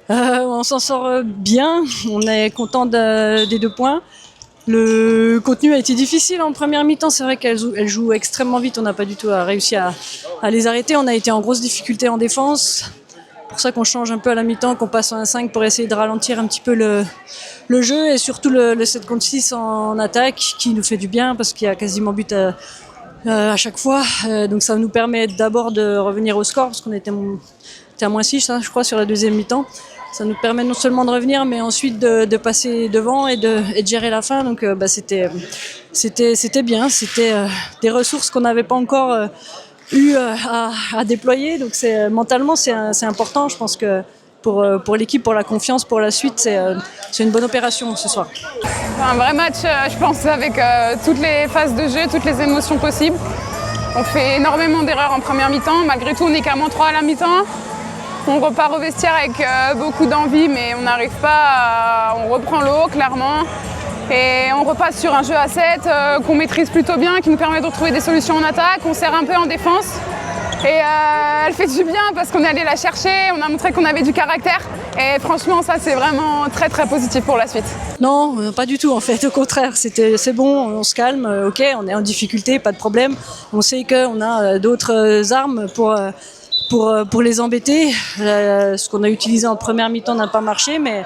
On s'en sort bien, on est content des 2 points. Le contenu a été difficile en première mi-temps, c'est vrai qu'elle joue extrêmement vite, on n'a pas du tout réussi à les arrêter, on a été en grosse difficulté en défense. C'est pour ça qu'on change un peu à la mi-temps, qu'on passe en 1-5 pour essayer de ralentir un petit peu le jeu et surtout le 7 contre 6 en attaque qui nous fait du bien parce qu'il y a quasiment but à chaque fois. Donc ça nous permet d'abord de revenir au score parce qu'on était à -6 je crois sur la deuxième mi-temps. Ça nous permet non seulement de revenir, mais ensuite de passer devant et de gérer la fin. Donc c'était bien. C'était des ressources qu'on n'avait pas encore eu à déployer. Donc mentalement, c'est important. Je pense que pour l'équipe, pour la confiance, pour la suite, c'est une bonne opération ce soir. Un vrai match, je pense, avec toutes les phases de jeu, toutes les émotions possibles. On fait énormément d'erreurs en première mi-temps. Malgré tout, on est qu'à -3 à la mi-temps. On repart au vestiaire avec beaucoup d'envie, mais on n'arrive pas, on reprend le haut clairement. Et on repasse sur un jeu à 7 qu'on maîtrise plutôt bien, qui nous permet de retrouver des solutions en attaque. On serre un peu en défense. Et elle fait du bien parce qu'on est allé la chercher, on a montré qu'on avait du caractère. Et franchement, ça, c'est vraiment très, très positif pour la suite. Non, pas du tout en fait. Au contraire, c'est bon, on se calme. Ok, on est en difficulté, pas de problème. On sait qu'on a d'autres armes pour les embêter. Ce qu'on a utilisé en première mi-temps n'a pas marché, mais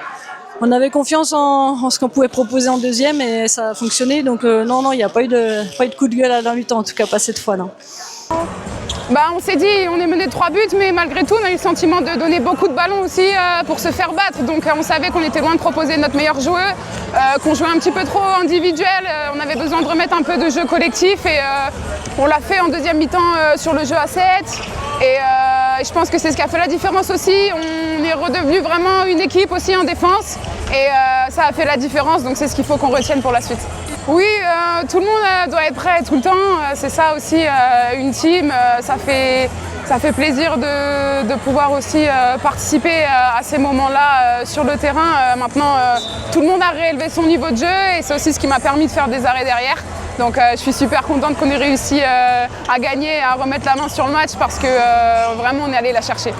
on avait confiance en ce qu'on pouvait proposer en deuxième et ça a fonctionné. Donc non, il n'y a pas eu de coup de gueule à la mi-temps, en tout cas pas cette fois, non. On s'est dit, on est mené de 3 buts, mais malgré tout, on a eu le sentiment de donner beaucoup de ballons aussi pour se faire battre. Donc on savait qu'on était loin de proposer notre meilleur joueur, qu'on jouait un petit peu trop individuel. On avait besoin de remettre un peu de jeu collectif et on l'a fait en deuxième mi-temps sur le jeu à 7. Et je pense que c'est ce qui a fait la différence aussi. On est redevenu vraiment une équipe aussi en défense et ça a fait la différence. Donc c'est ce qu'il faut qu'on retienne pour la suite. Oui, tout le monde doit être prêt tout le temps. C'est ça aussi, une team. Ça fait plaisir de pouvoir aussi participer à ces moments-là sur le terrain. Maintenant, tout le monde a réélevé son niveau de jeu et c'est aussi ce qui m'a permis de faire des arrêts derrière. Donc je suis super contente qu'on ait réussi à gagner, à remettre la main sur le match parce que vraiment on est allé la chercher.